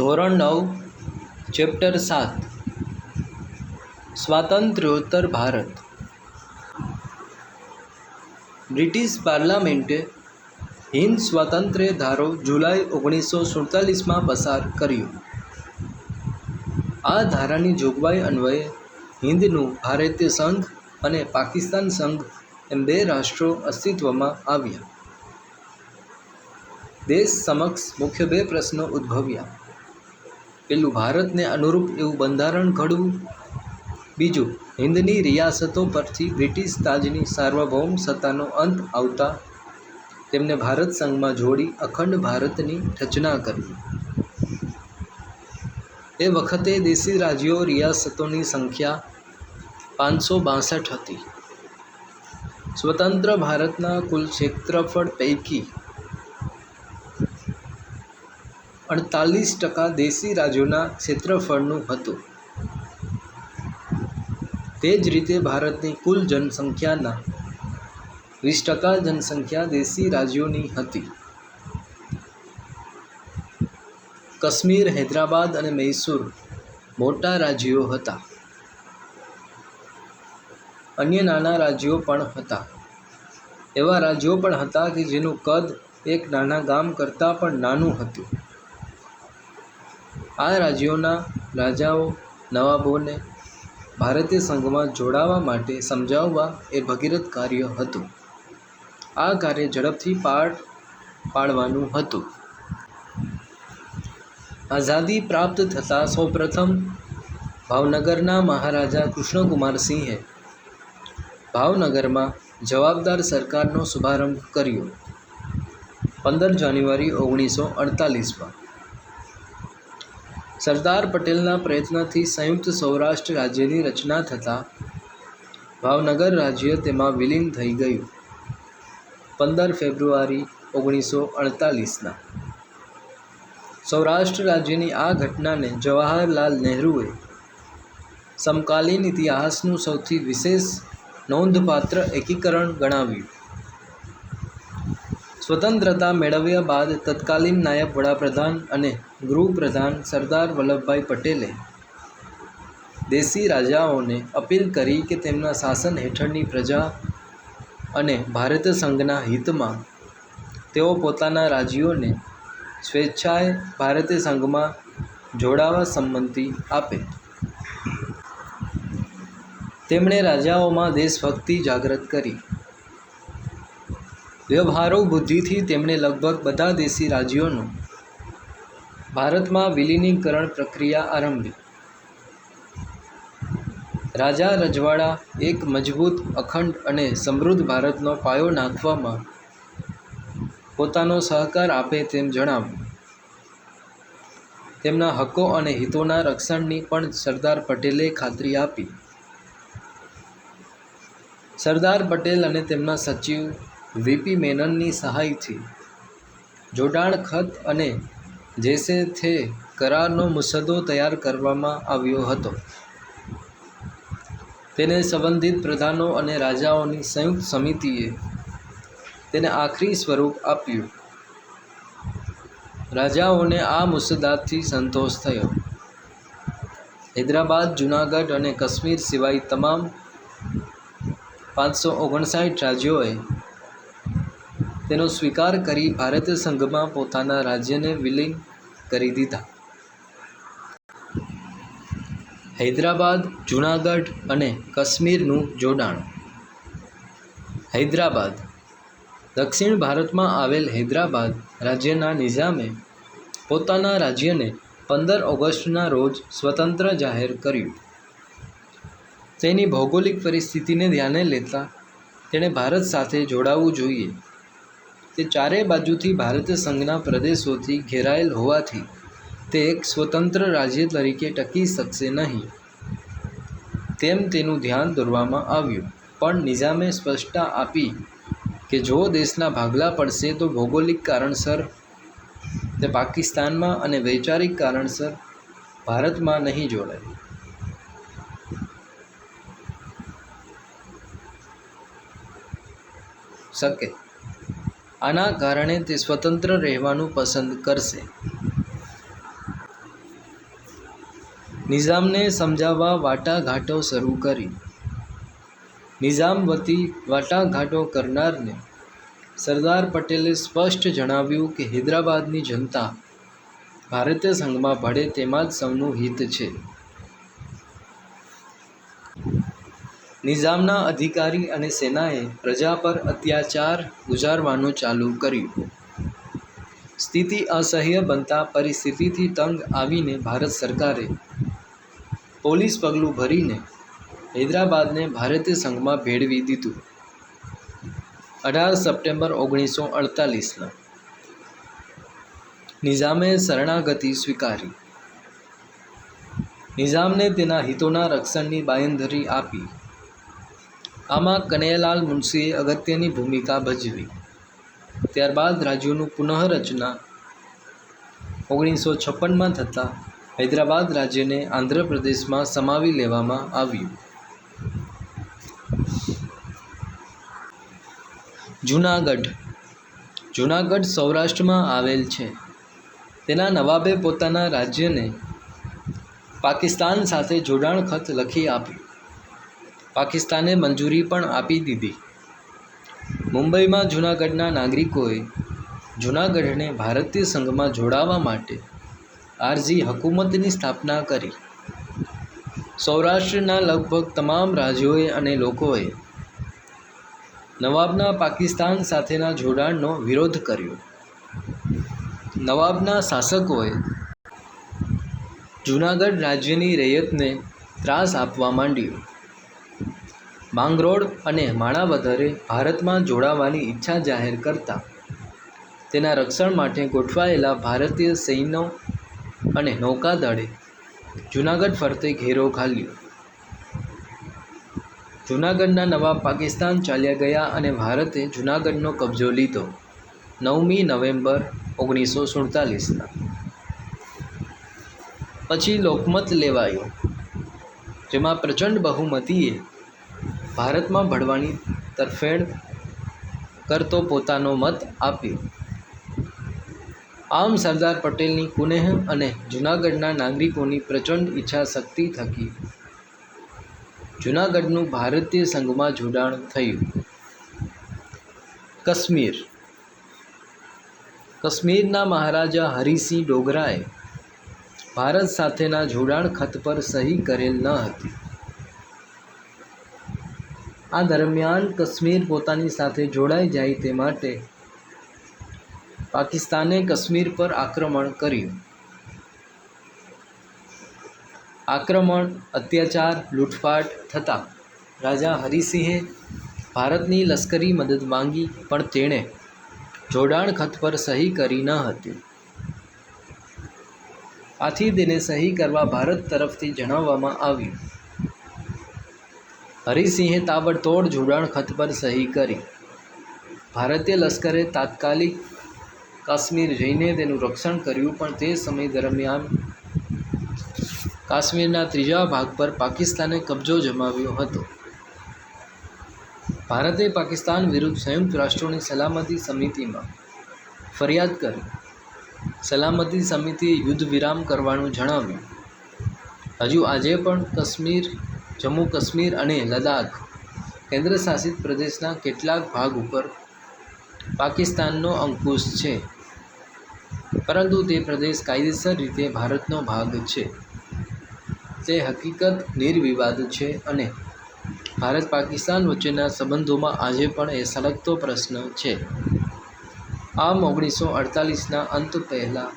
ધોરણ 9 chapter 7 સ્વાતંત્ર્યોત્તર Bharat. British પાર્લામેન્ટે Hind સ્વાતંત્ર્ય ધારો જુલાઈ 1947માં પસાર કર્યો। આ ધારાની જોગવાઈ અન્વયે હિન્દનું ભારતીય સંઘ અને પાકિસ્તાન સંઘ એમ બે રાષ્ટ્રો અસ્તિત્વમાં આવ્યા। દેશ સમક્ષ મુખ્ય બે પ્રશ્નો ઉદ્ભવ્યા। પેલું, ભારતને અનુરૂપ એવું બંધારણ ઘડવું। બીજું, હિન્દની રિયાસતો પરથી બ્રિટિશ તાજની સાર્વભૌમ સત્તાનો અંત આવતા તેમને ભારત સંઘમાં જોડી અખંડ ભારતની રચના કરવી। એ વખતે દેશી રાજ્યો રિયાસતોની સંખ્યા 562 હતી। સ્વતંત્ર ભારતના કુલ ક્ષેત્રફળ પૈકી 48% દેશી રાજ્યોના ક્ષેત્રફળનું હતું। તે જ રીતે ભારતની કુલ જનસંખ્યાના 20% જનસંખ્યા દેશી રાજ્યોની હતી। કાશ્મીર, હૈદરાબાદ અને મૈસૂર મોટા રાજ્યો હતા। અન્ય નાના રાજ્યો પણ હતા। એવા રાજ્યો પણ હતા કે જેનું કદ એક નાના ગામ કરતાં પણ નાનું હતું। આ રાજ્યોના રાજાઓ નવાબોને ભારતીય સંઘમાં જોડાવા માટે સમજાવવા એ ભગીરથ કાર્ય હતું। આ કાર્ય ઝડપથી પાર પાડવાનું હતું। આઝાદી પ્રાપ્ત થતાં સૌપ્રથમ ભાવનગરના મહારાજા કૃષ્ણકુમારસિંહે ભાવનગરમાં જવાબદાર સરકારનો શુભારંભ કર્યો 15 જાન્યુઆરી 1948માં। સરદાર પટેલના પ્રયત્નથી સંયુક્ત સૌરાષ્ટ્ર રાજ્યની રચના થતાં ભાવનગર રાજ્ય તેમાં વિલીન થઈ ગયું 15 ફેબ્રુઆરી 1948ના। સૌરાષ્ટ્ર રાજ્યની આ ઘટનાને જવાહરલાલ નહેરુએ સમકાલીન ઇતિહાસનું સૌથી વિશેષ નોંધપાત્ર એકીકરણ ગણાવ્યું। સ્વતંત્રતા મેળવ્યા બાદ તત્કાલીન નાયબ વડાપ્રધાન અને ગૃહપ્રધાન સરદાર વલ્લભભાઈ પટેલે દેશી રાજાઓને અપીલ કરી કે તેમના શાસન હેઠળની પ્રજા અને ભારતીય સંઘના હિતમાં તેઓ પોતાના રાજ્યોને સ્વેચ્છાએ ભારતીય સંઘમાં જોડાવા સંમતિ આપે। તેમણે રાજાઓમાં દેશભક્તિ જાગૃત કરી। વ્યવહારો બુદ્ધિથી તેમણે લગભગ બધા દેશી રાજ્યોનું ભારતમાં વિલીનીકરણ પ્રક્રિયા આરંભી। રાજા રજવાડા એક મજબૂત, અખંડ અને સમૃદ્ધ ભારતનો પાયો નાખવામાં પોતાનો સહકાર આપે તેમ જણાવ્યું। તેમના હકો અને હિતોના રક્ષણની પણ સરદાર પટેલે ખાતરી આપી। સરદાર પટેલ અને તેમના સચિવ વીપી મેનનની સહાયથી જોડાણ ખત અને જૈસે થે કરારનો મુસદ્દો તૈયાર કરવામાં આવ્યો હતો। તેને સંબંધિત પ્રધાનો અને રાજાઓની સંયુક્ત સમિતિએ તેને આખરી સ્વરૂપ આપ્યું। રાજાઓને આ મુસદ્દાથી સંતોષ થયો। હૈદરાબાદ, જૂનાગઢ અને કાશ્મીર સિવાય તમામ 559 રાજ્યોએ તેનો સ્વીકાર કરી ભારતીય સંઘમાં પોતાના રાજ્યને વિલીન કરી દીધા। હૈદરાબાદ, જૂનાગઢ અને કાશ્મીરનું જોડાણ। હૈદરાબાદ દક્ષિણ ભારતમાં આવેલ હૈદરાબાદ રાજ્યના નિઝામે પોતાના રાજ્યને 15 ઓગસ્ટના રોજ સ્વતંત્ર જાહેર કર્યું। તેની ભૌગોલિક પરિસ્થિતિને ધ્યાને લેતા તેણે ભારત સાથે જોડાવું જોઈએ। તે ચારે બાજુથી ભારતીય સંઘના પ્રદેશોથી ઘેરાયેલ હોવાથી તે એક સ્વતંત્ર રાજ્ય તરીકે ટકી શકશે નહીં તેમ તેનું ધ્યાન દોરવામાં આવ્યું। પણ નિઝામે સ્પષ્ટતા આપી કે જો દેશના ભાગલા પડશે તો ભૌગોલિક કારણસર તે પાકિસ્તાનમાં અને વૈચારિક કારણસર ભારતમાં નહીં જોડાય શકે। આના કારણે તે સ્વતંત્ર રહેવાનું પસંદ કરશે। નિઝામને સમજાવવા વાટાઘાટો શરૂ કરી. નિઝામ વતી વાટાઘાટો કરનારને સરદાર પટેલે સ્પષ્ટ જણાવ્યું કે હૈદરાબાદની જનતા ભારતીય સંઘમાં ભળે તેમાં જ સૌનું હિત છે. નિઝામના અધિકારી અને સેનાએ પ્રજા પર અત્યાચાર ગુજારવાનું ચાલુ કર્યું. સ્થિતિ અસહ્ય બનતા પરિસ્થિતિથી તંગ આવીને ભારત સરકારે પોલીસ પગલું ભરીને હૈદરાબાદને ભારતીય સંઘમાં ભેળવી દીધું. 18 સપ્ટેમ્બર 1948 નિઝામે શરણાગતિ સ્વીકારી. નિઝામને તેના હિતોના રક્ષણની બાંયધરી આપી. આમાં કનૈયાલાલ મુનશીએ અગત્યની ભૂમિકા ભજવી. ત્યારબાદ રાજ્યોનું પુનઃરચના 1956માં થતાં હૈદરાબાદ રાજ્યને આંધ્રપ્રદેશમાં સમાવી લેવામાં આવ્યું. જૂનાગઢ સૌરાષ્ટ્રમાં આવેલ છે. તેના નવાબે પોતાના રાજ્યને પાકિસ્તાન સાથે જોડાણ ખત લખી આપ્યું. પાકિસ્તાને મંજૂરી પણ આપી દીધી. મુંબઈમાં જૂનાગઢના નાગરિકોએ જૂનાગઢને ભારતીય સંઘમાં જોડાવા માટે આરઝી હકૂમતની સ્થાપના કરી. સૌરાષ્ટ્રના લગભગ તમામ રાજ્યોએ અને લોકોએ નવાબના પાકિસ્તાન સાથેના જોડાણનો વિરોધ કર્યો. નવાબના શાસકોએ જૂનાગઢ રાજ્યની રૈયતને ત્રાસ આપવા માંડ્યો. માંગરોળ અને માણાવદરે ભારતમાં જોડાવાની ઈચ્છા જાહેર કરતા તેના રક્ષણ માટે ગોઠવાયેલા ભારતીય સૈન્ય અને નૌકાદળે જૂનાગઢ ફરતે ઘેરો ઘાલ્યો. જૂનાગઢના નવાબ પાકિસ્તાન ચાલ્યા ગયા અને ભારતે જૂનાગઢનો કબજો લીધો. 9મી નવેમ્બર 1947 પછી લોકમત લેવાયો, જેમાં પ્રચંડ બહુમતીએ ભારતમાં ભળવાની તરફેણ કરતો પોતાનો મત આપ્યો. આમ સરદાર પટેલની કુનેહ અને જૂનાગઢના નાગરિકોની પ્રચંડ ઈચ્છાશક્તિ થકી જૂનાગઢનું ભારતીય સંઘમાં જોડાણ થયું. કાશ્મીરના મહારાજા હરિસિંહ ડોગરાએ ભારત સાથેના જોડાણ ખત પર સહી કરેલ ન હતી. આ દરમિયાન કાશ્મીર પોતાની સાથે જોડાઈ જાય તે માટે પાકિસ્તાને કાશ્મીર પર આક્રમણ કર્યું. આક્રમણ, અત્યાચાર, લૂંટફાટ થતાં રાજા હરિસિંહે ભારતની લશ્કરી મદદ માંગી, પણ તેણે જોડાણ ખત પર સહી કરી ન હતી. આથી તેને સહી કરવા ભારત તરફથી જણાવવામાં આવ્યું. હરિસિંહે તાબડતોડ જોડાણ ખત પર સહી કરી. ભારતીય લશ્કરે તાત્કાલિક કાશ્મીર જઈને તેનું રક્ષણ કર્યું, પણ તે સમય દરમિયાન કાશ્મીરના ત્રીજા ભાગ પર પાકિસ્તાને કબજો જમાવ્યો હતો. ભારતે પાકિસ્તાન વિરુદ્ધ સંયુક્ત રાષ્ટ્રોની સલામતી સમિતિમાં ફરિયાદ કરી. સલામતી સમિતિએ યુદ્ધ વિરામ કરવાનું જણાવ્યું. હજુ આજે પણ કાશ્મીર, જમ્મુ કાશ્મીર અને લદ્દાખ કેન્દ્રશાસિત પ્રદેશના કેટલાક ભાગ ઉપર પાકિસ્તાનનો અંકુશ છે, પરંતુ તે પ્રદેશ કાયદેસર રીતે ભારતનો ભાગ છે. તે હકીકત નિર્વિવાદ છે અને ભારત પાકિસ્તાન વચ્ચેના સંબંધોમાં આજે પણ એ સળગતો પ્રશ્ન છે. આમ 1948ના અંત પહેલાં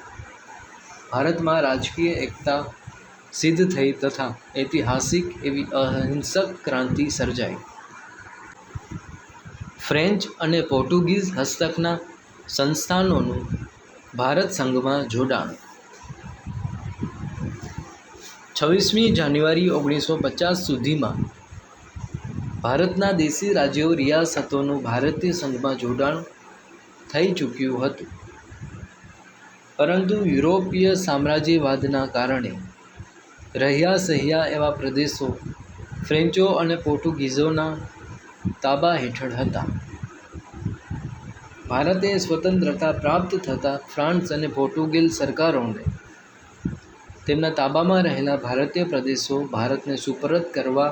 ભારતમાં રાજકીય એકતા સિદ્ધ થઈ તથા ઐતિહાસિક એવી અહિંસક ક્રાંતિ સર્જાઈ. ફ્રેન્ચ અને પોર્ટુગીઝ હસ્તકના સંસ્થાનોનું ભારત સંઘમાં જોડાણ. 26મી જાન્યુઆરી 1950 સુધીમાં ભારતના દેશી રાજ્યો, રિયાસતોનું ભારતીય સંઘમાં જોડાણ થઈ ચૂક્યું હતું, પરંતુ યુરોપીય સામ્રાજ્યવાદના કારણે રહ્યા સહ્યા એવા પ્રદેશો ફ્રેન્ચો અને પોર્ટુગીઝોના તાબા હેઠળ હતા. ભારતે સ્વતંત્રતા પ્રાપ્ત થતાં ફ્રાન્સ અને પોર્ટુગીઝ સરકારોને તેમના તાબામાં રહેલા ભારતીય પ્રદેશો ભારતને સુપરત કરવા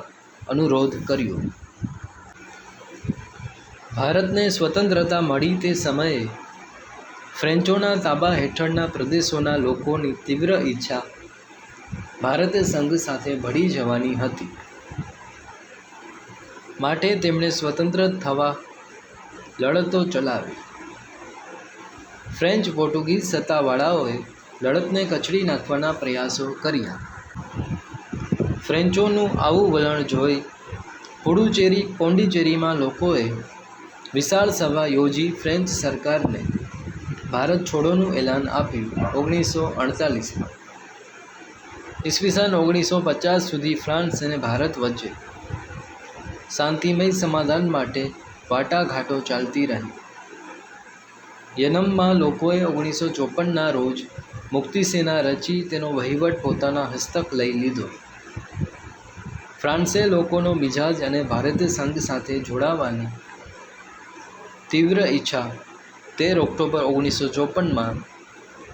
અનુરોધ કર્યો. ભારતને સ્વતંત્રતા મળી તે સમયે ફ્રેન્ચોના તાબા હેઠળના પ્રદેશોના લોકોની તીવ્ર ઈચ્છા ભારતીય સંઘ સાથે ભળી જવાની હતી. માટે તેમણે સ્વતંત્ર થવા લડતો ચલાવી. ફ્રેન્ચ પોર્ટુગીઝ સત્તાવાળાઓએ લડતને કચડી નાખવાના પ્રયાસો કર્યા. ફ્રેન્ચોનું આવું વલણ જોઈ પોંડિચેરીમાં લોકોએ વિશાળ સભા યોજી ફ્રેન્ચ સરકારને ભારત છોડોનું એલાન આપ્યું. 1948માં ઈસવીસન 1950 સુધી ફ્રાન્સ અને ભારત વચ્ચે શાંતિમય સમાધાન માટે વાટાઘાટો ચાલતી રહી. યનમમાં લોકોએ 1954ના રોજ મુક્તિસેના રચી તેનો વહીવટ પોતાના હસ્તક લઈ લીધો. ફ્રાન્સે લોકોનો મિજાજ અને ભારતીય સંઘ સાથે જોડાવાની તીવ્ર ઈચ્છા 13 ઓક્ટોબર 1954માં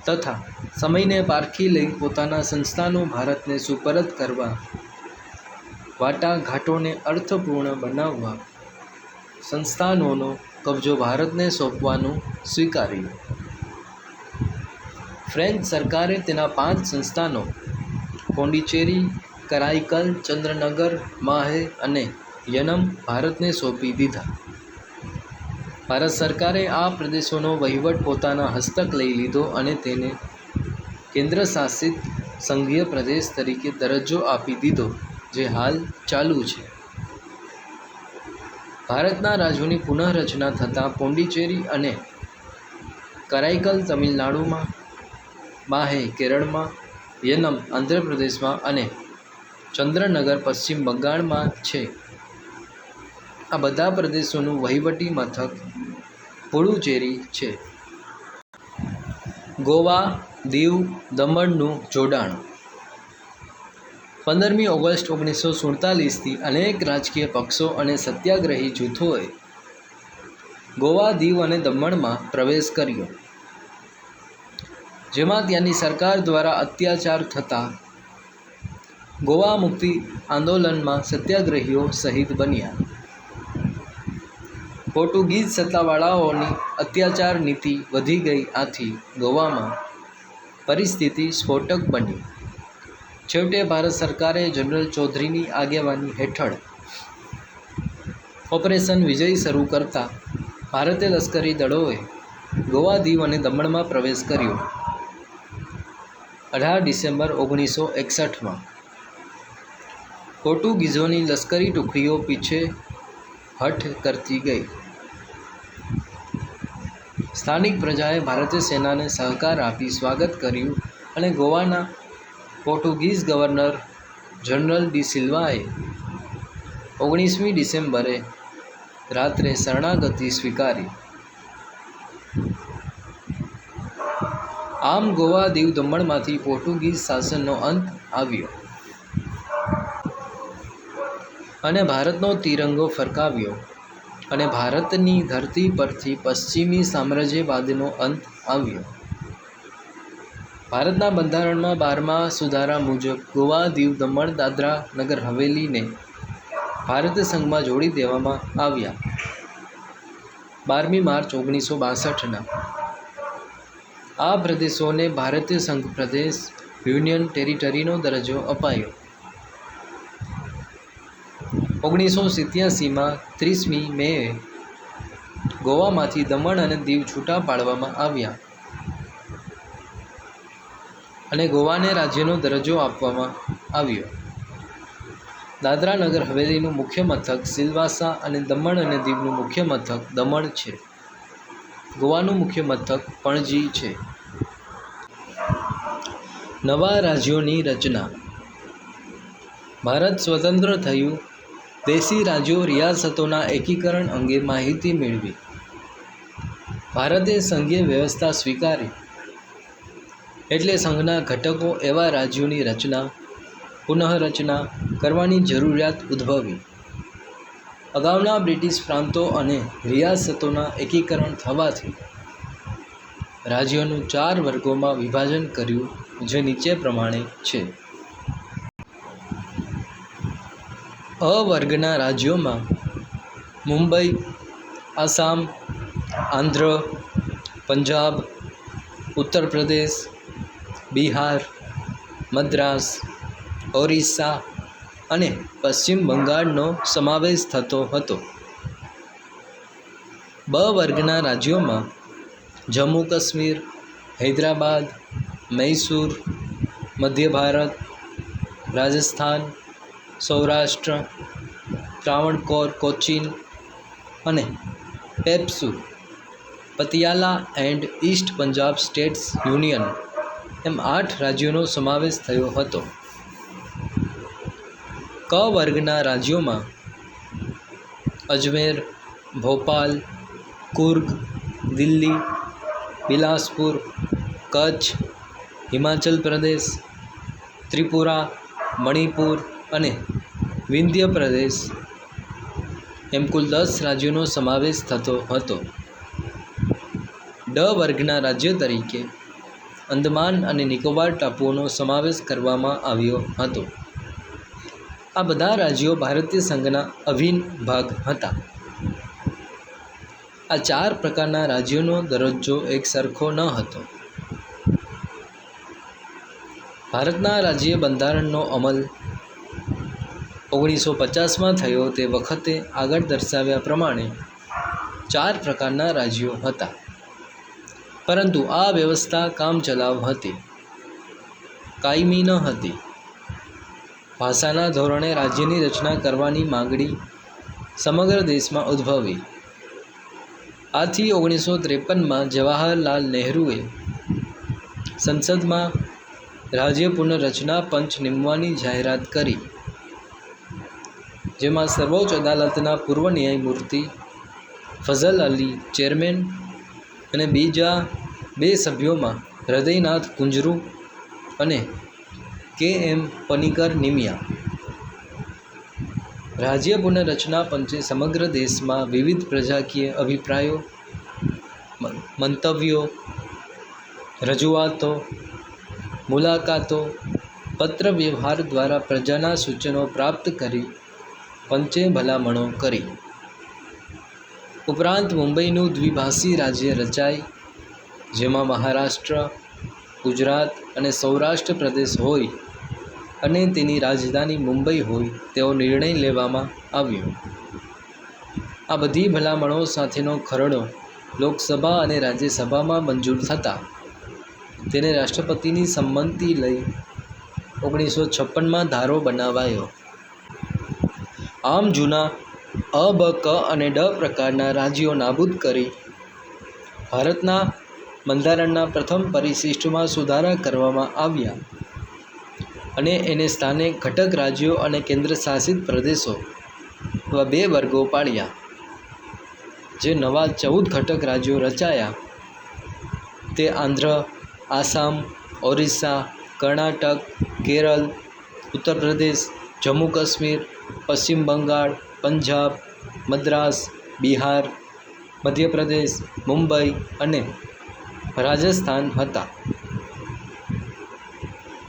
તથા સમયને પારખી લઈ પોતાના સંસ્થાનો ભારતને સુપરત કરવા, વાટાઘાટોને અર્થપૂર્ણ બનાવવા, સંસ્થાનોનો કબજો ભારતને સોંપવાનું સ્વીકાર્યું. ફ્રેન્ચ સરકારે તેના 5 સંસ્થાનો પોંડિચેરી, કરાઈકલ, ચંદ્રનગર, માહે અને યનમ ભારતને સોંપી દીધા. ભારત સરકારે આ પ્રદેશોનો વહીવટ પોતાના હસ્તક લઈ લીધો અને તેને કેન્દ્રશાસિત સંઘીય પ્રદેશ તરીકે દરજ્જો આપી દીધો, જે હાલ ચાલુ છે. ભારતના રાજ્યોની પુનઃરચના થતાં પોંડિચેરી અને કરાઈકલ તમિલનાડુમાં, માહે કેરળમાં, યનમ આંધ્રપ્રદેશમાં અને ચંદ્રનગર પશ્ચિમ બંગાળમાં છે. આ બધા પ્રદેશોનું વહીવટી મથક પુડુચેરી છે. ગોવા, દીવ, દમણનું જોડાણ 15મી ઓગસ્ટ 1947થી અનેક રાજકીય પક્ષો અને સત્યાગ્રહી જૂથોએ ગોવા, દીવ અને દમણમાં પ્રવેશ કર્યો, જેમાં ત્યાંની સરકાર દ્વારા અત્યાચાર થતા ગોવા મુક્તિ આંદોલનમાં સત્યાગ્રહીઓ શહીદ બન્યા. પોર્ટુગીઝ સત્તાવાળાઓની અત્યાચાર નીતિ વધી ગઈ, આથી ગોવામાં પરિસ્થિતિ સ્ફોટક બની. છેવટે ભારત સરકારે જનરલ ચૌધરીની આગેવાની હેઠળ ઓપરેશન વિજય શરૂ કરતા ભારતીય લશ્કરી દળોએ ગોવા, દીવ અને દમણમાં પ્રવેશ કર્યો. 18 ડિસેમ્બર 1961માં પોર્ટુગીઝોની લશ્કરી ટુકડીઓ પીછેહઠ કરતી ગઈ. સ્થાનિક પ્રજાએ ભારતીય સેનાને સહકાર આપી સ્વાગત કર્યું અને ગોવાના પોર્ટુગીઝ ગવર્નર જનરલ ડી સિલ્વાએ 19મી ડિસેમ્બરે રાત્રે શરણાગતિ સ્વીકારી. આમ ગોવા, દીવ, દમણમાંથી પોર્ટુગીઝ શાસનનો અંત આવ્યો અને ભારતનો તિરંગો ફરકાવ્યો અને ભારતની ધરતી પરથી પશ્ચિમી સામ્રાજ્યવાદનો અંત આવ્યો. ભારતના બંધારણમાં 12મા સુધારા મુજબ ગોવા, દીવ, દમણ, દાદરા નગર હવેલીને ભારતીય સંઘમાં જોડી દેવામાં આવ્યા. 12મી માર્ચ 1962ના આ પ્રદેશોને ભારતીય સંઘ પ્રદેશ યુનિયન ટેરિટરીનો દરજ્જો અપાયો. 1987માં 30મી મેએ ગોવામાંથી દમણ અને દીવ છૂટા પાડવામાં આવ્યા અને ગોવાને રાજ્યનો દરજ્જો આપવામાં આવ્યો. દાદરા નગર હવેલીનું મુખ્ય મથક સિલવાસા અને દમણ અને દીવનું મુખ્ય મથક દમણ છે. ગોવાનું મુખ્ય મથક પણજી છે. નવા રાજ્યોની રચના. ભારત સ્વતંત્ર થયું. દેશી રાજ્યો રિયાસતોના એકીકરણ અંગે માહિતી મેળવી. ભારતે સંઘીય વ્યવસ્થા સ્વીકારી, એટલે સંઘના ઘટકો એવા રાજ્યોની રચના, પુનઃરચના કરવાની જરૂરિયાત ઉદ્ભવી. અગાઉના બ્રિટિશ પ્રાંતો અને રિયાસતોના એકીકરણ થવાથી રાજ્યોનું 4 વર્ગોમાં વિભાજન કર્યું જે નીચે પ્રમાણે છે. અ વર્ગના રાજ્યોમાં મુંબઈ, આસામ, આંધ્ર, પંજાબ, ઉત્તર પ્રદેશ, બિહાર, મદ્રાસ, ઓરિસ્સા અને પશ્ચિમ બંગાળનો સમાવેશ થતો હતો. બ વર્ગના રાજ્યોમાં જમ્મુ કાશ્મીર, હૈદરાબાદ, મૈસૂર, મધ્ય ભારત, રાજસ્થાન, સૌરાષ્ટ્ર, ત્રાવણકોર, કોચીન અને PEPSU, Patiala and East Punjab states union એમ 8 રાજ્યોનો સમાવેશ થયો હતો. ક વર્ગના રાજ્યોમાં અજમેર, ભોપાલ, કુર્ગ, દિલ્હી, બિલાસપુર, કચ્છ, હિમાચલ પ્રદેશ, ત્રિપુરા, મણિપુર અને વિંધ્ય પ્રદેશ એમ કુલ 10 રાજ્યોનો સમાવેશ થતો હતો. ડ વર્ગના રાજ્ય તરીકે અંદમાન અને નિકોબાર ટાપુઓનો સમાવેશ કરવામાં આવ્યો હતો. આ બધા રાજ્યો ભારતીય સંઘના અભિન્ન ભાગ હતા. આ 4 પ્રકારના રાજ્યોનો દરજ્જો એકસરખો ન હતો. ભારતના રાજ્ય બંધારણનો અમલ 1950માં થયો તે વખતે આગળ દર્શાવ્યા પ્રમાણે 4 પ્રકારના રાજ્યો હતા. પરંતુ આ વ્યવસ્થા કામચલાઉ હતી, કાયમી ન હતી. ભાષાના ધોરણે રાજ્યની રચના કરવાની માંગણી સમગ્ર દેશમાં ઉદ્ભવી. આથી 1953માં જવાહરલાલ નહેરુએ સંસદમાં રાજ્ય પુનર્રચના પંચ નીમવાની જાહેરાત કરી, જેમાં સર્વોચ્ચ અદાલતના પૂર્વ ન્યાયમૂર્તિ ફઝલ અલી ચેરમેન અને બીજા 2 સભ્યોમાં હૃદયનાથ કુંજરુ અને કે.એમ. પનિકર નિમ્યા. રાજ્ય પુનર્રચના પંચે સમગ્ર દેશમાં વિવિધ પ્રજાકીય અભિપ્રાયો, મંતવ્યો, રજૂઆતો, મુલાકાતો, પત્ર વ્યવહાર દ્વારા પ્રજાના સૂચનો પ્રાપ્ત કરી પંચે ભલામણો કરી. ઉપરાંત મુંબઈનું દ્વિભાષી રાજ્ય રચાય, જેમાં મહારાષ્ટ્ર, ગુજરાત અને સૌરાષ્ટ્ર પ્રદેશ હોય અને તેની રાજધાની મુંબઈ હોય તેવો નિર્ણય લેવામાં આવ્યો. આ બધી ભલામણો સાથેનો ખરડો લોકસભા અને રાજ્યસભામાં મંજૂર થતાં તેને રાષ્ટ્રપતિની સંમતિ લઈ 1956માં ધારો બનાવાયો. આમ જૂના અ, બ, ક અને ડ પ્રકારના રાજ્યો નાબૂદ કરી ભારતના બંધારણના પ્રથમ પરિશિષ્ટમાં સુધારા કરવામાં આવ્યા અને એને સ્થાને ઘટક રાજ્યો અને કેન્દ્રશાસિત પ્રદેશો એવા 2 વર્ગો પાડ્યા. જે નવા 14 ઘટક રાજ્યો રચાયા તે આંધ્ર, આસામ, ઓરિસ્સા, કર્ણાટક, કેરળ, ઉત્તર પ્રદેશ, જમ્મુ કાશ્મીર, પશ્ચિમ બંગાળ, પંજાબ, મદ્રાસ, બિહાર, મધ્યપ્રદેશ, મુંબઈ અને રાજસ્થાન હતા.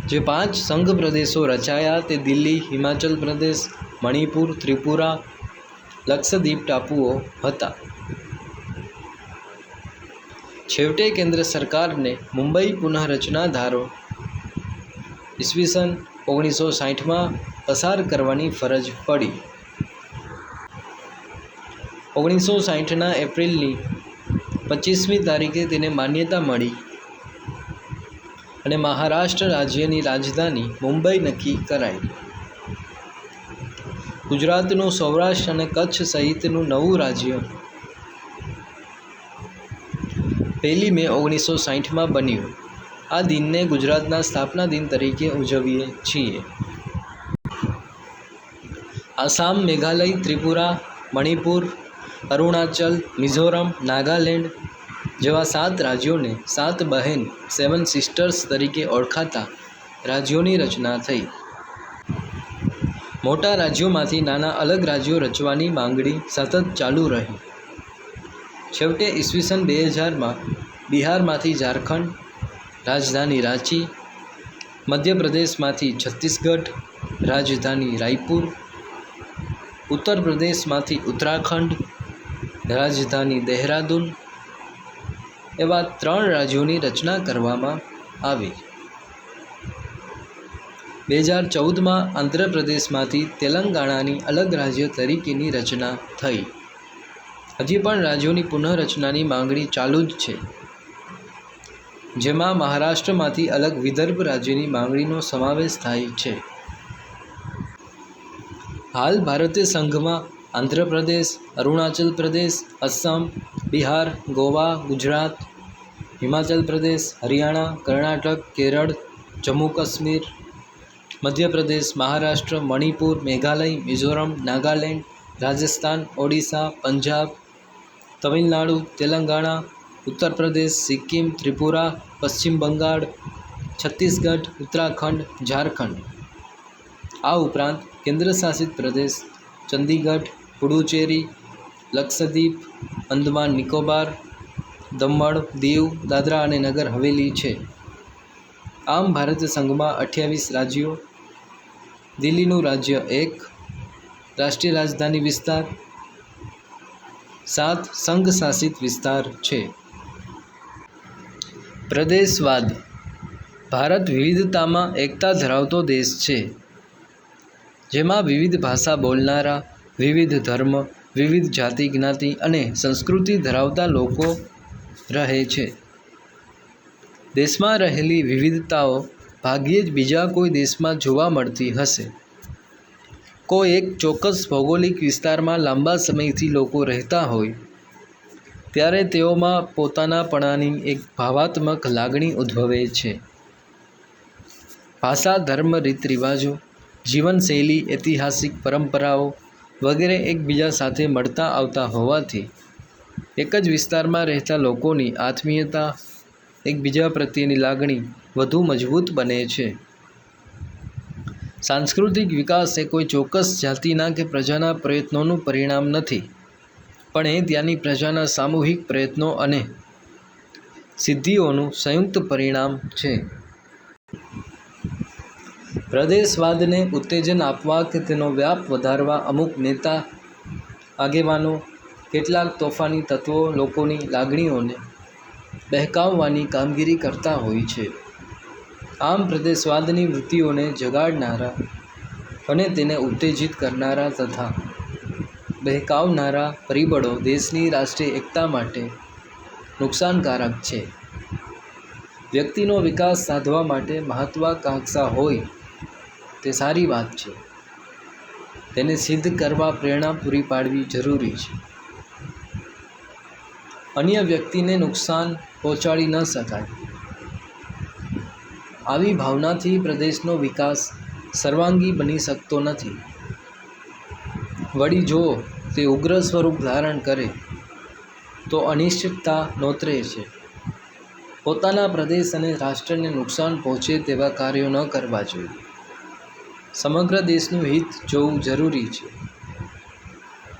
જે 5 સંઘ પ્રદેશો રચાયા તે દિલ્હી, હિમાચલ પ્રદેશ, મણિપુર, ત્રિપુરા, લક્ષદ્વીપ ટાપુઓ હતા. છેવટે કેન્દ્ર સરકારને મુંબઈ પુનઃરચના ધારો ઈસવીસન 1960માં પસાર કરવાની ફરજ પડી. 1960ના એપ્રિલની 25મી તારીખે તેને માન્યતા મળી અને મહારાષ્ટ્ર રાજ્યની રાજધાની મુંબઈ નક્કી કરાઈ. ગુજરાતનું સૌરાષ્ટ્ર અને કચ્છ સહિતનું નવું રાજ્ય 1 મે 1960માં બન્યું. આ દિનને ગુજરાતના સ્થાપના દિન તરીકે ઉજવીએ છીએ. આસામ, મેઘાલય, ત્રિપુરા, મણિપુર, અરુણાચલ, મિઝોરમ, નાગાલેન્ડ જેવા 7 રાજ્યોને 7 બહેન 7 સિસ્ટર્સ તરીકે ઓળખાતા રાજ્યોની રચના થઈ. મોટા રાજ્યોમાંથી નાના અલગ રાજ્યો રચવાની માંગણી સતત ચાલુ રહી. છેવટે ઈસવીસન 2000માં બિહારમાંથી ઝારખંડ, રાજધાની રાંચી મધ્યપ્રદેશમાંથી છત્તીસગઢ, રાજધાની રાયપુર. ઉત્તર પ્રદેશમાંથી ઉત્તરાખંડ, રાજધાની દહેરાદૂન. એવા 3 રાજ્યોની રચના કરવામાં આવી. 2014માં આંધ્રપ્રદેશમાંથી તેલંગાણાની અલગ રાજ્ય તરીકેની રચના થઈ. હજી પણ રાજ્યોની પુનઃરચનાની માંગણી ચાલુ જ છે, જેમાં મહારાષ્ટ્રમાંથી અલગ વિદર્ભ રાજ્યની માંગણીનો સમાવેશ થાય છે. હાલ ભારતીય સંઘમાં આંધ્રપ્રદેશ, અરુણાચલ પ્રદેશ, અસમ, બિહાર, ગોવા, ગુજરાત, હિમાચલ પ્રદેશ, હરિયાણા, કર્ણાટક, કેરળ, જમ્મુ કાશ્મીર, મધ્યપ્રદેશ, મહારાષ્ટ્ર, મણિપુર, મેઘાલય, મિઝોરમ, નાગાલેન્ડ, રાજસ્થાન, ઓડિશા, પંજાબ, તમિલનાડુ, તેલંગાણા, ઉત્તર પ્રદેશ, સિક્કિમ, ત્રિપુરા, પશ્ચિમ બંગાળ, છત્તીસગઢ, ઉત્તરાખંડ, ઝારખંડ. આ ઉપરાંત કેન્દ્રશાસિત પ્રદેશ ચંદીગઢ, પુડુચેરી, લક્ષદ્વીપ, અંદમાન નિકોબાર, દમણ, દીવ, દાદરા અને નગર હવેલી છે. આમ ભારતીય સંઘમાં 28 રાજ્યો, દિલ્હીનું રાજ્ય 1, રાષ્ટ્રીય રાજધાની વિસ્તાર, 7 સંઘ શાસિત વિસ્તાર છે. પ્રદેશવાદ. ભારત વિવિધતામાં એકતા ધરાવતો દેશ છે, જેમાં વિવિધ ભાષા બોલનારા, વિવિધ ધર્મ, વિવિધ જાતિ જ્ઞાતિ અને સંસ્કૃતિ ધરાવતા લોકો રહે છે. દેશમાં રહેલી વિવિધતાઓ ભાગ્યે જ બીજા કોઈ દેશમાં જોવા મળતી હશે. કોઈ એક ચોક્કસ ભૌગોલિક વિસ્તારમાં લાંબા સમયથી લોકો રહેતા હોય ત્યારે તેઓમાં પોતાનાપણાની એક ભાવાત્મક લાગણી ઉદ્ભવે છે. ભાષા, ધર્મ, રીત રિવાજો, જીવનશૈલી, ઐતિહાસિક પરંપરાઓ વગેરે એકબીજા સાથે મળતા આવતા હોવાથી એક જ વિસ્તારમાં રહેતા લોકોની આત્મીયતા, એકબીજા પ્રત્યેની લાગણી વધુ મજબૂત બને છે. સાંસ્કૃતિક વિકાસ એ કોઈ ચોક્કસ જાતિના કે પ્રજાના પ્રયત્નોનું પરિણામ નથી, પણ એ ત્યાંની પ્રજાના સામૂહિક પ્રયત્નો અને સિદ્ધિઓનું સંયુક્ત પરિણામ છે. પ્રદેશવાદને ઉત્તેજન આપવા કે તેનો વ્યાપ વધારવા અમુક નેતા, આગેવાનો, કેટલાક તોફાની તત્વો લોકોની લાગણીઓને બહેકાવવાની કામગીરી કરતા હોય છે. આમ પ્રદેશવાદની વૃત્તિઓને જગાડનારા અને તેને ઉત્તેજિત કરનારા તથા બહેકાવનારા પરિબળો દેશની રાષ્ટ્રીય એકતા માટે નુકસાનકારક છે. વ્યક્તિનો વિકાસ સાધવા માટે મહત્વાકાંક્ષા હોય તે સારી વાત છે. તેને સિદ્ધ કરવા પ્રેરણા પૂરી પાડવી જરૂરી છે. અન્ય વ્યક્તિને નુકસાન પહોંચાડી ન શકાય. આવી ભાવનાથી પ્રદેશનો વિકાસ સર્વાંગી બની શકતો નથી. વળી જો તે ઉગ્ર સ્વરૂપ ધારણ કરે તો અનિશ્ચિતતા નોતરે છે. પોતાના પ્રદેશ અને રાષ્ટ્રને નુકસાન પહોંચે તેવા કાર્યો ન કરવા જોઈએ. સમગ્ર દેશનું હિત જોવું જરૂરી છે.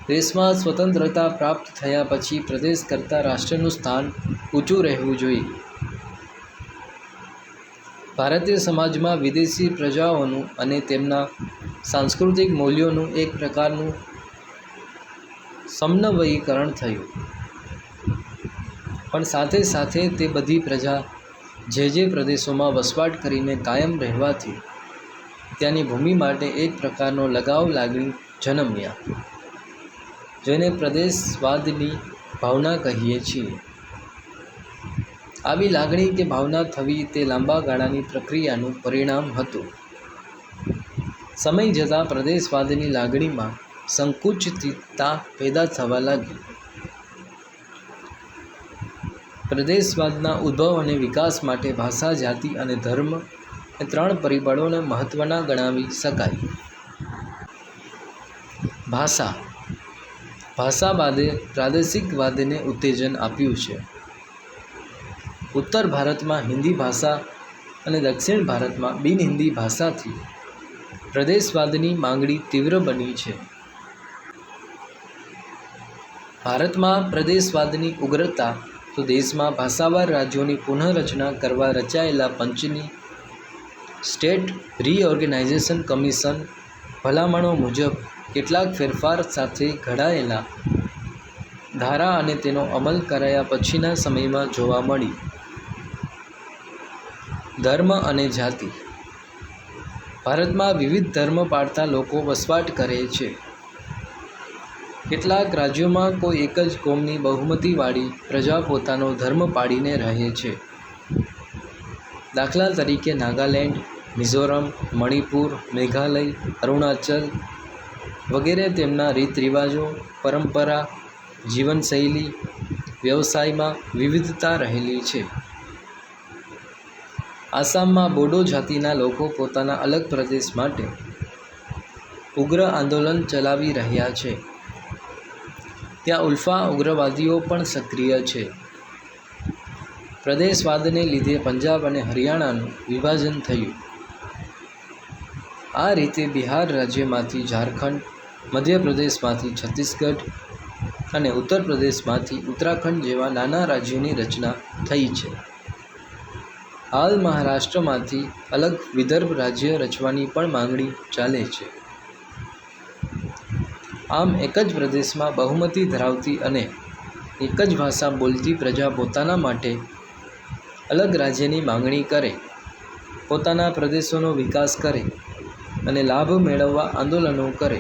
દેશમાં સ્વતંત્રતા પ્રાપ્ત થયા પછી પ્રદેશ કરતાં રાષ્ટ્રનું સ્થાન ઊંચું રહેવું જોઈએ. ભારતીય સમાજમાં વિદેશી પ્રજાઓનું અને તેમના સાંસ્કૃતિક મૂલ્યોનું એક પ્રકારનું સમન્વયીકરણ થયું, પણ સાથે સાથે તે બધી પ્રજા જે પ્રદેશોમાં વસવાટ કરીને કાયમ રહેવાથી ત્યાંની ભૂમિ માટે એક પ્રકારનો લગાવ લાગણી જન્મ્યા, જેને પ્રદેશવાદની ભાવના કહીએ છીએ. આવી લાગણી કે ભાવના થવી તે લાંબા ગાળાની પ્રક્રિયાનું પરિણામ હતું. સમય જતાં પ્રદેશવાદની લાગણીમાં સંકુચિતતા પેદા થવા લાગી. પ્રદેશવાદના ઉદ્ભવ અને વિકાસ માટે ભાષા, જાતિ અને ધર્મ એ 3 પરિબળોને મહત્ત્વના ગણાવી શકાય. ભાષાવાદે પ્રાદેશિકવાદને ઉત્તેજન આપ્યું છે. ઉત્તર ભારતમાં હિન્દી ભાષા અને દક્ષિણ ભારતમાં બિન હિન્દી ભાષાથી પ્રદેશવાદની માંગણી તીવ્ર બની છે. ભારતમાં પ્રદેશવાદની ઉગ્રતા તો દેશમાં ભાષાવાર રાજ્યોની પુનઃરચના કરવા રચાયેલા પંચની સ્ટેટ રીઓર્ગેનાઇઝેશન કમિશન ભલામણો મુજબ કેટલાક ફેરફાર સાથે ઘડાયેલા ધારા અને તેનો અમલ કરાયા પછીના સમયમાં જોવા મળી. ધર્મ અને જાતિ. ભારતમાં વિવિધ ધર્મ પાળતા લોકો વસવાટ કરે છે. કેટલાક રાજ્યોમાં કોઈ એક જ કોમની બહુમતીવાળી પ્રજા પોતાનો ધર્મ પાળીને રહે છે. દાખલા તરીકે નાગાલેન્ડ, મિઝોરમ, મણિપુર, મેઘાલય, અરુણાચલ વગેરે તેમના રીત રિવાજો, પરંપરા, જીવનશૈલી, વ્યવસાયમાં વિવિધતા રહેલી છે. આસામમાં બોડો જાતિના લોકો પોતાના અલગ પ્રદેશ માટે ઉગ્ર આંદોલન ચલાવી રહ્યા છે. ત્યાં ઉલ્ફા ઉગ્રવાદીઓ પણ સક્રિય છે. પ્રદેશવાદને લીધે પંજાબ અને હરિયાણાનું વિભાજન થયું. આ રીતે બિહાર રાજ્યમાંથી ઝારખંડ, મધ્યપ્રદેશમાંથી છત્તીસગઢ અને ઉત્તર પ્રદેશમાંથી ઉત્તરાખંડ જેવા નાના રાજ્યોની રચના થઈ છે. હાલ મહારાષ્ટ્રમાંથી અલગ વિદર્ભ રાજ્ય રચવાની પણ માંગણી ચાલે છે. આમ એક જ પ્રદેશમાં બહુમતી ધરાવતી અને એક જ ભાષા બોલતી પ્રજા પોતાના માટે અલગ રાજ્યની માંગણી કરે, પોતાના પ્રદેશોનો વિકાસ કરે અને લાભ મેળવવા આંદોલનો કરે,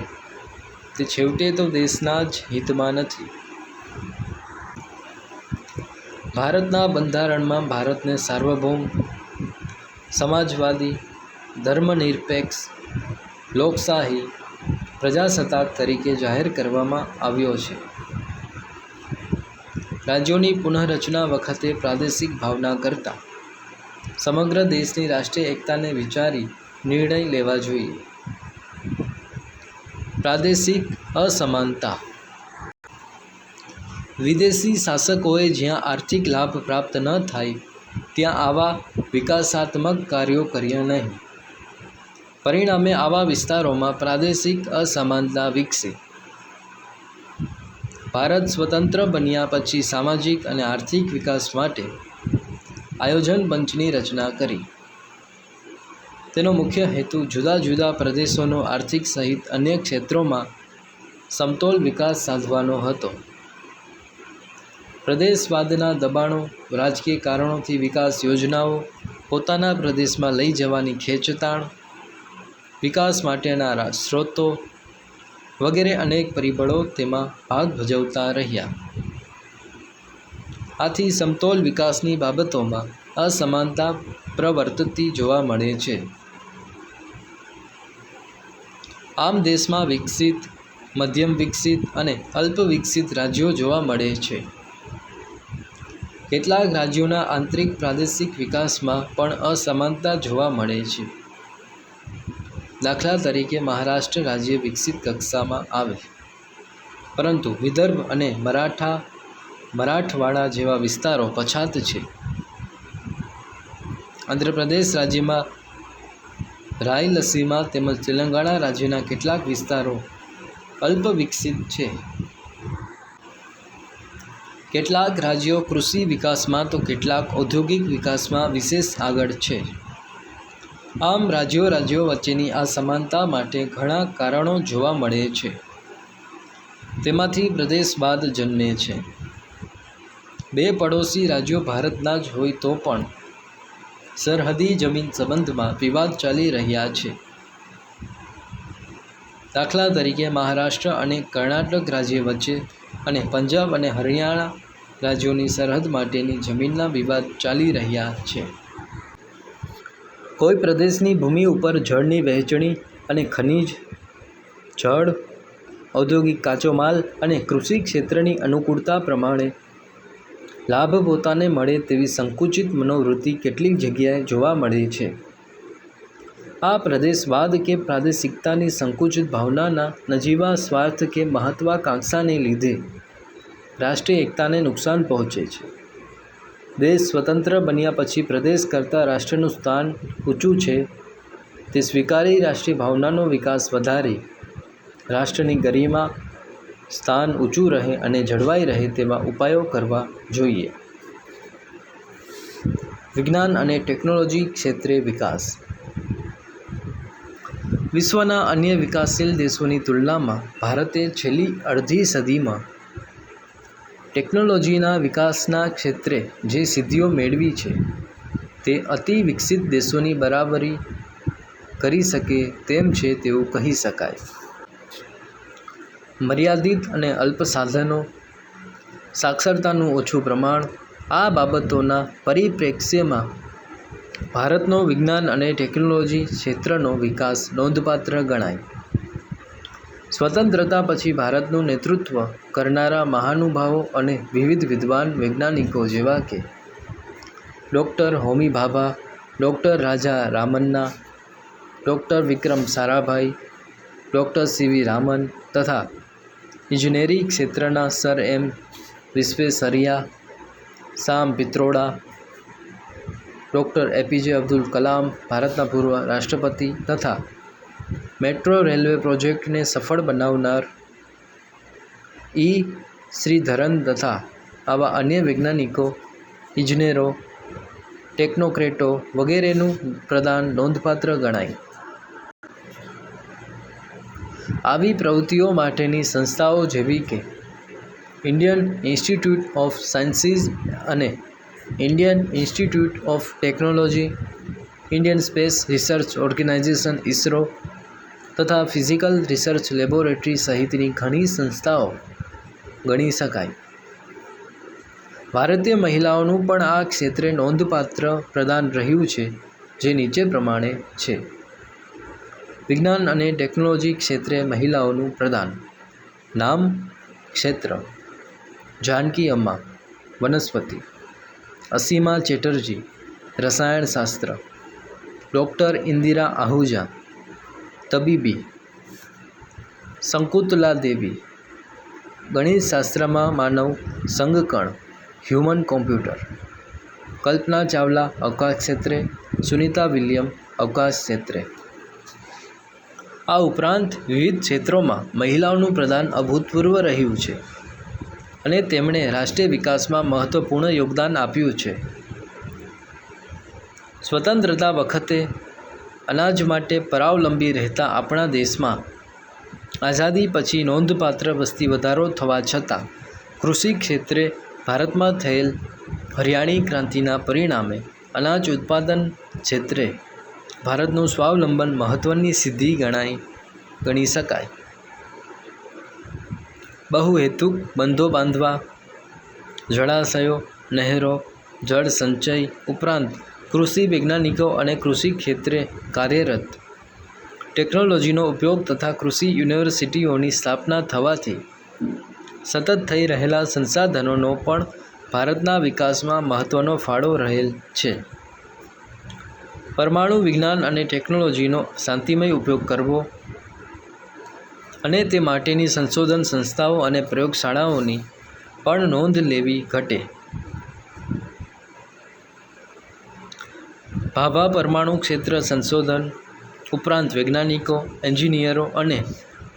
તે છેવટે તો દેશના જ હિતમાં નથી. ભારતના બંધારણમાં ભારતને સાર્વભૌમ, સમાજવાદી, ધર્મનિરપેક્ષ, લોકશાહી, પ્રજાસત્તાક તરીકે જાહેર કરવામાં આવ્યો છે. રાજ્યોની પુનઃરચના વખતે પ્રાદેશિક ભાવના કરતાં સમગ્ર દેશની રાષ્ટ્રીય એકતાને વિચારી નિર્ણય લેવા જોઈએ. પ્રાદેશિક અસમાનતા. વિદેશી શાસકોએ જ્યાં આર્થિક લાભ પ્રાપ્ત ન થાય ત્યાં આવા વિકાસાત્મક કાર્યો કર્યા નહીં. પરિણામે આવા વિસ્તારોમાં પ્રાદેશિક અસમાનતા વિકસે. ભારત સ્વતંત્ર બન્યા પછી સામાજિક અને આર્થિક વિકાસ માટે આયોજન પંચની રચના કરી. તેનો મુખ્ય હેતુ જુદા જુદા પ્રદેશોનો આર્થિક સહિત અન્ય ક્ષેત્રોમાં સમતોલ વિકાસ સાધવાનો હતો. પ્રદેશવાદના દબાણો, રાજકીય કારણોથી વિકાસ યોજનાઓ પોતાના પ્રદેશમાં લઈ જવાની ખેંચતાણ, વિકાસ માટેના સ્ત્રોતો વગેરે અનેક પરિબળો તેમાં ભાગ ભજવતા રહ્યા. આથી સમતોલ વિકાસની બાબતોમાં અસમાનતા પ્રવર્તતી જોવા મળે છે. આમ દેશમાં વિકસિત, મધ્યમ વિકસિત અને અલ્પ વિકસિત રાજ્યો જોવા મળે છે. કેટલાક રાજ્યોના આંતરિક પ્રાદેશિક વિકાસમાં પણ અસમાનતા જોવા મળે છે. દાખલા તરીકે મહારાષ્ટ્ર રાજ્ય વિકસિત કક્ષામાં આવે, પરંતુ વિદર્ભ અને મરાઠવાડા જેવા વિસ્તારો પછાત છે. આંધ્રપ્રદેશ રાજ્યમાં રાયલસીમા તેમજ તેલંગાણા રાજ્યના કેટલાક વિસ્તારો અલ્પ વિકસિત છે. કેટલાક રાજ્યો કૃષિ વિકાસમાં તો કેટલાક ઔદ્યોગિક વિકાસમાં વિશેષ આગળ છે. આમ રાજ્યો વચ્ચેની આ સમાનતા માટે ઘણા કારણો જોવા મળે છે. તેમાંથી પ્રદેશવાદ જન્મે છે. બે પડોશી રાજ્યો ભારતના જ હોય તો પણ સરહદી જમીન સંબંધમાં વિવાદ ચાલી રહ્યા છે. દાખલા તરીકે મહારાષ્ટ્ર અને કર્ણાટક રાજ્ય વચ્ચે અને પંજાબ અને હરિયાણા રાજ્યોની સરહદ માટેની જમીનના વિવાદ ચાલી રહ્યા છે. કોઈ પ્રદેશની ભૂમિ ઉપર જળની વહેંચણી અને ખનિજ, જળ, ઔદ્યોગિક કાચો માલ અને કૃષિ ક્ષેત્રની અનુકૂળતા પ્રમાણે લાભ પોતાને મળે તેવી સંકુચિત મનોવૃત્તિ કેટલીક જગ્યાએ જોવા મળે છે. આ પ્રદેશવાદ કે પ્રાદેશિકતાની સંકુચિત ભાવનાના નજીવા સ્વાર્થ કે મહત્વાકાંક્ષાને લીધે રાષ્ટ્રીય એકતાને નુકસાન પહોંચે છે. દેશ સ્વતંત્ર બન્યા પછી પ્રદેશ કરતાં રાષ્ટ્રનું સ્થાન ઊંચું છે તે સ્વીકારી રાષ્ટ્રીય ભાવનાનો વિકાસ વધારી રાષ્ટ્રની ગરિમા, સ્થાન ઊંચું રહે અને જળવાઈ રહે તેવા ઉપાયો કરવા જોઈએ. વિજ્ઞાન અને ટેકનોલોજી ક્ષેત્રે વિકાસ. વિશ્વના અન્ય વિકાસશીલ દેશોની તુલનામાં ભારતે છેલ્લી અડધી સદીમાં ટેકનોલોજીના વિકાસના ક્ષેત્રે જે સિદ્ધિઓ મેળવી છે તે અતિ વિકસિત દેશોની બરાબરી કરી શકે તેમ છે તેવું કહી શકાય. મર્યાદિત અને અલ્પ સાધનો, સાક્ષરતાનું ઓછું પ્રમાણ આ બાબતોના પરિપ્રેક્ષ્યમાં ભારતનો વિજ્ઞાન અને ટેકનોલોજી ક્ષેત્રનો વિકાસ નોંધપાત્ર ગણાય. સ્વતંત્રતા પછી ભારતનું નેતૃત્વ કરનારા મહાનુભાવો અને વિવિધ વિદ્વાન વૈજ્ઞાનિકો જેવા કે ડૉક્ટર હોમી ભાભા, ડૉક્ટર રાજા Ramanna, doctor Vikram Sarabhai, doctor C V Raman તથા ઇજનેરી ક્ષેત્રના સર એમ વિશ્વેસરૈયા, સામ પિત્રોડા, ડૉક્ટર એપીજે અબ્દુલ કલામ, ભારતના પૂર્વ રાષ્ટ્રપતિ તથા મેટ્રો રેલવે પ્રોજેક્ટને સફળ બનાવનાર ઈ શ્રીધરન તથા આવા અન્ય વૈજ્ઞાનિકો, ઇજનેરો, ટેકનોક્રેટો વગેરેનું પ્રદાન નોંધપાત્ર ગણાય. આવી પ્રવૃત્તિઓ માટેની સંસ્થાઓ જેવી કે ઇન્ડિયન ઇન્સ્ટિટ્યૂટ ઓફ સાયન્સીસ અને Indian institute of technology, Indian space research organisation ISRO તથા ફિઝિકલ રિસર્ચ લેબોરેટરી સહિતની ઘણી સંસ્થાઓ ગણી શકાય. ભારતીય મહિલાઓનું પણ આ ક્ષેત્રે નોંધપાત્ર પ્રદાન રહ્યું છે, જે નીચે પ્રમાણે છે. વિજ્ઞાન અને ટેકનોલોજી ક્ષેત્રે મહિલાઓનું પ્રદાન. નામ, ક્ષેત્ર: જાનકી અમ્મા, વનસ્પતિ; અસીમા ચેટર્જી, રસાયણશાસ્ત્ર; ડૉક્ટર ઇન્દિરા આહુજા, તબીબી; શકુંતલા દેવી, ગણિતશાસ્ત્રમાં માનવ સંગકણ હ્યુમન કોમ્પ્યુટર; કલ્પના ચાવલા, અવકાશ ક્ષેત્રે; સુનીતા વિલિયમ, અવકાશ ક્ષેત્રે. આ ઉપરાંત વિવિધ ક્ષેત્રોમાં મહિલાઓનું પ્રદાન અભૂતપૂર્વ રહ્યું છે અને તેમણે રાષ્ટ્રીય વિકાસમાં મહત્ત્વપૂર્ણ યોગદાન આપ્યું છે. સ્વતંત્રતા વખતે અનાજ માટે પરાવલંબી રહેતા આપણા દેશમાં આઝાદી પછી નોંધપાત્ર વસ્તી વધારો થવા છતાં કૃષિ ક્ષેત્રે ભારતમાં થયેલ હરિયાળી ક્રાંતિના પરિણામે અનાજ ઉત્પાદન ક્ષેત્રે ભારતનું સ્વાવલંબન મહત્ત્વની સિદ્ધિ ગણી શકાય. બહુહેતુક બંધો બાંધવા, જળાશયો, નહેરો, જળ સંચય ઉપરાંત કૃષિ વૈજ્ઞાનિકો અને કૃષિ ક્ષેત્રે કાર્યરત ટેકનોલોજીનો ઉપયોગ તથા કૃષિ યુનિવર્સિટીઓની સ્થાપના થવાથી સતત થઈ રહેલા સંસાધનોનો પણ ભારતના વિકાસમાં મહત્ત્વનો ફાળો રહેલ છે. પરમાણુ વિજ્ઞાન અને ટેકનોલોજીનો શાંતિમય ઉપયોગ કરવો અને તે માટેની સંશોધન સંસ્થાઓ અને પ્રયોગશાળાઓની પણ નોંધ લેવી ઘટે. ભાભા પરમાણુ ક્ષેત્ર સંશોધન ઉપરાંત વૈજ્ઞાનિકો, એન્જિનિયરો અને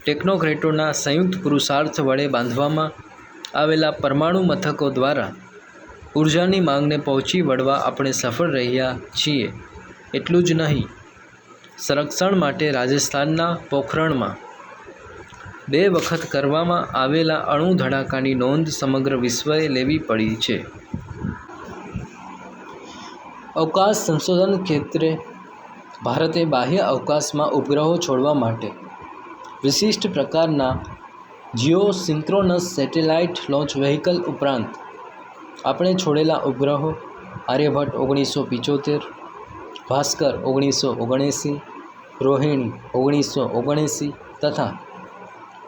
ટેકનોક્રેટોના સંયુક્ત પુરુષાર્થ વડે બાંધવામાં આવેલા પરમાણુ મથકો દ્વારા ઊર્જાની માંગને પહોંચી વળવા આપણે સફળ રહ્યા છીએ. એટલું જ નહીં, સંરક્ષણ માટે રાજસ્થાનના પોખરણમાં 2 વખત કરવામાં આવેલા અણુ ધડાકાની નોંધ સમગ્ર વિશ્વએ લેવી પડી છે. અવકાશ સંશોધન ક્ષેત્રે ભારતે બાહ્ય અવકાશમાં ઉપગ્રહો છોડવા માટે વિશિષ્ટ પ્રકારના જીઓસિન્ક્રોનસ સેટેલાઇટ લોન્ચ વ્હીકલ ઉપરાંત આપણે છોડેલા ઉપગ્રહો આર્યભટ્ટ 1975, ભાસ્કર 1979, રોહિણી 1979 તથા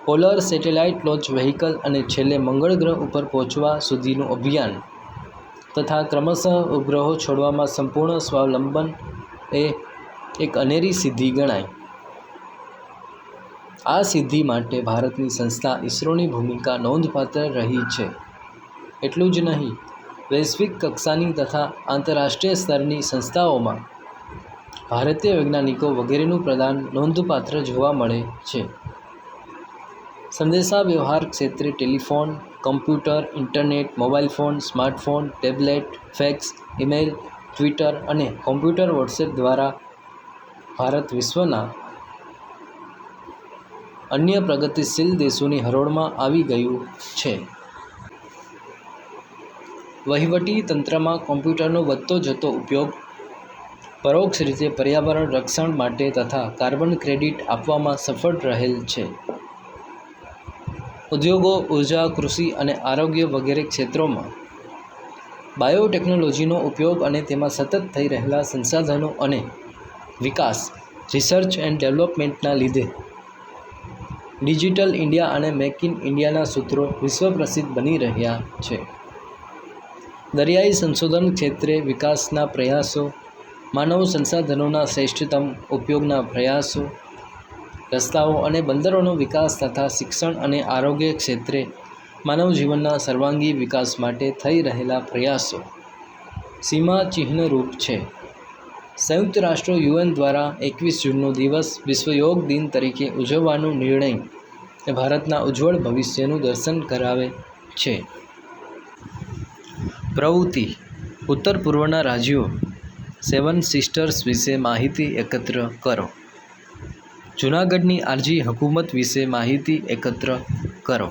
પોલર સેટેલાઇટ લોન્ચ વ્હીકલ અને છેલ્લે મંગળ ગ્રહ ઉપર પહોંચવા સુધીનું અભિયાન તથા ક્રમશઃ ઉપગ્રહો છોડવામાં સંપૂર્ણ સ્વાવલંબન એ એક અનેરી સિદ્ધિ ગણાય. આ સિદ્ધિ માટે ભારતની સંસ્થા ઇસરોની ભૂમિકા નોંધપાત્ર રહી છે. એટલું જ નહીં, વૈશ્વિક કક્ષાની તથા આંતરરાષ્ટ્રીય સ્તરની સંસ્થાઓમાં ભારતીય વૈજ્ઞાનિકો વગેરેનું પ્રદાન નોંધપાત્ર જોવા મળે છે. સંદેશાવ્યવહાર ક્ષેત્રે telephone, computer, internet, mobile phone, smartphone, tablet, fax, email, Twitter અને કમ્પ્યુટર વોટ્સએપ દ્વારા ભારત વિશ્વના અન્ય પ્રગતિશીલ દેશોની હરોળમાં આવી ગયું છે. વહીવટી તંત્રમાં કોમ્પ્યુટરનો વધતો જતો ઉપયોગ પરોક્ષ રીતે પર્યાવરણ રક્ષણ માટે તથા કાર્બન ક્રેડિટ આપવામાં સફળ રહેલ છે. ઉદ્યોગો, ઉર્જા, કૃષિ અને આરોગ્ય વગેરે ક્ષેત્રોમાં બાયોટેકનોલોજીનો ઉપયોગ અને તેમાં સતત થઈ રહેલા સંશોધનો અને વિકાસ રિસર્ચ એન્ડ ડેવલપમેન્ટના લીધે ડિજિટલ ઇન્ડિયા અને મેક ઇન ઇન્ડિયાના સૂત્રો વિશ્વ પ્રસિદ્ધ બની રહ્યા છે. દરિયાઈ સંશોધન ક્ષેત્રે વિકાસના પ્રયાસો, માનવ સંસાધનોના શ્રેષ્ઠતમ ઉપયોગના પ્રયાસો, રસ્તાઓ અને બંદરોનો વિકાસ તથા શિક્ષણ અને આરોગ્ય ક્ષેત્રે માનવ જીવનના સર્વાંગી વિકાસ માટે થઈ રહેલા પ્રયાસો સીમાચિહ્નરૂપ છે. સંયુક્ત રાષ્ટ્રો UN દ્વારા 21 જૂનનો દિવસ વિશ્વ યોગ દિન તરીકે ઉજવવાનો નિર્ણય એ ભારતના ઉજ્જવળ ભવિષ્યનું દર્શન કરાવે છે. પ્રવૃત્તિ: ઉત્તર પૂર્વના રાજ્યો સેવન સિસ્ટર્સ વિશે માહિતી એકત્ર કરો. જૂનાગઢની આરજી હકૂમત વિશે માહિતી એકત્ર કરો.